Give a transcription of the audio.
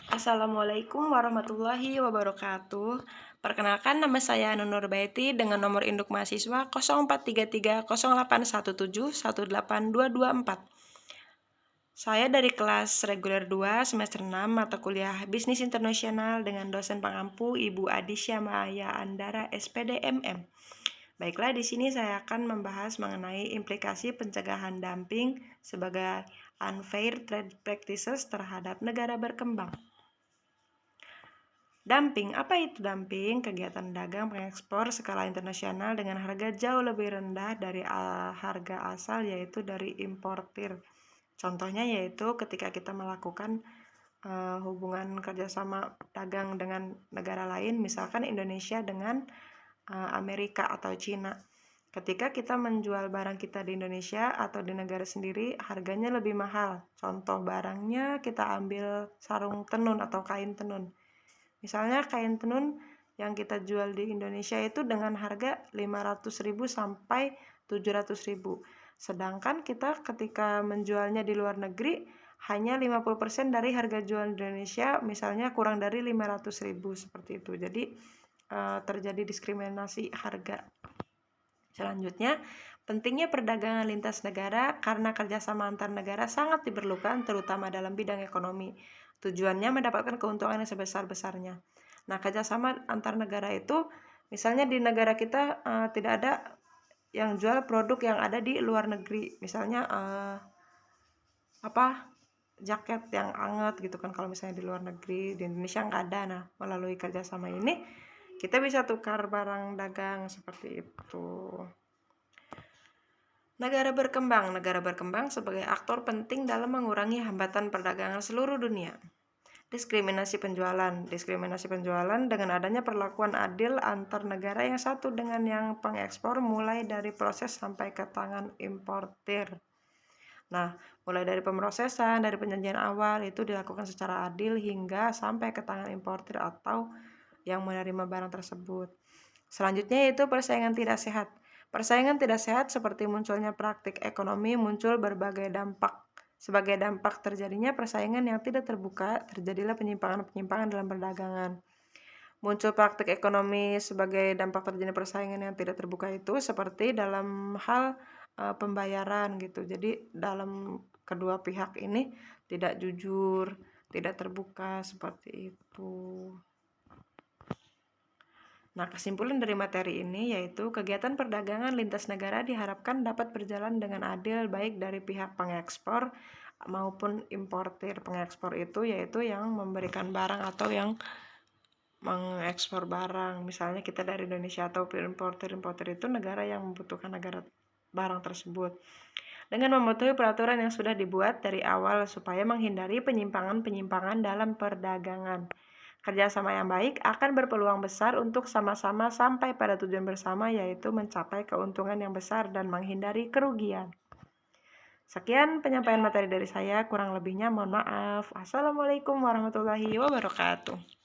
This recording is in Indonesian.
Assalamualaikum warahmatullahi wabarakatuh. Perkenalkan, nama saya Nunur Baiti dengan nomor induk mahasiswa 04330817182224. Saya dari kelas reguler 2 semester 6 mata kuliah Bisnis Internasional dengan dosen pengampu Ibu Adisya Maya Andara SPD MM. Baiklah, di sini saya akan membahas mengenai implikasi pencegahan dumping sebagai unfair trade practices terhadap negara berkembang. Dumping, apa itu dumping? Kegiatan dagang pengekspor skala internasional dengan harga jauh lebih rendah dari harga asal, yaitu dari importir. Contohnya yaitu ketika kita melakukan hubungan kerjasama dagang dengan negara lain, misalkan Indonesia dengan Amerika atau Cina. Ketika kita menjual barang kita di Indonesia atau di negara sendiri, harganya lebih mahal. Contoh barangnya kita ambil sarung tenun atau kain tenun. Misalnya kain tenun yang kita jual di Indonesia itu dengan harga 500.000 sampai 700.000. Sedangkan kita ketika menjualnya di luar negeri hanya 50% dari harga jual di Indonesia, misalnya kurang dari 500.000 seperti itu. Jadi terjadi diskriminasi harga. Selanjutnya, pentingnya perdagangan lintas negara karena kerjasama antar negara sangat diperlukan, terutama dalam bidang ekonomi. Tujuannya mendapatkan keuntungan yang sebesar-besarnya. Nah, kerjasama antar negara itu, misalnya di negara kita tidak ada yang jual produk yang ada di luar negeri. Misalnya jaket yang anget gitu kan, kalau misalnya di luar negeri, di Indonesia nggak ada. Nah, melalui kerjasama ini kita bisa tukar barang dagang seperti itu. Negara berkembang sebagai aktor penting dalam mengurangi hambatan perdagangan seluruh dunia. Diskriminasi penjualan dengan adanya perlakuan adil antar negara yang satu dengan yang pengekspor, mulai dari proses sampai ke tangan importir. Nah, mulai dari pemrosesan, dari penyajian awal itu dilakukan secara adil hingga sampai ke tangan importir atau yang menerima barang tersebut. Selanjutnya yaitu persaingan tidak sehat. Persaingan tidak sehat seperti munculnya praktik ekonomi, muncul berbagai dampak. Sebagai dampak terjadinya persaingan yang tidak terbuka, terjadilah penyimpangan-penyimpangan dalam perdagangan. Muncul praktik ekonomi sebagai dampak terjadinya persaingan yang tidak terbuka itu seperti dalam hal pembayaran gitu. Jadi dalam kedua pihak ini tidak jujur, tidak terbuka seperti itu. Nah, kesimpulan dari materi ini yaitu kegiatan perdagangan lintas negara diharapkan dapat berjalan dengan adil baik dari pihak pengekspor maupun importir. Pengekspor itu yaitu yang memberikan barang atau yang mengekspor barang. Misalnya kita dari Indonesia, atau importir itu negara yang membutuhkan barang tersebut. Dengan mematuhi peraturan yang sudah dibuat dari awal supaya menghindari penyimpangan-penyimpangan dalam perdagangan. Kerjasama yang baik akan berpeluang besar untuk sama-sama sampai pada tujuan bersama, yaitu mencapai keuntungan yang besar dan menghindari kerugian. Sekian penyampaian materi dari saya, kurang lebihnya mohon maaf. Assalamualaikum warahmatullahi wabarakatuh.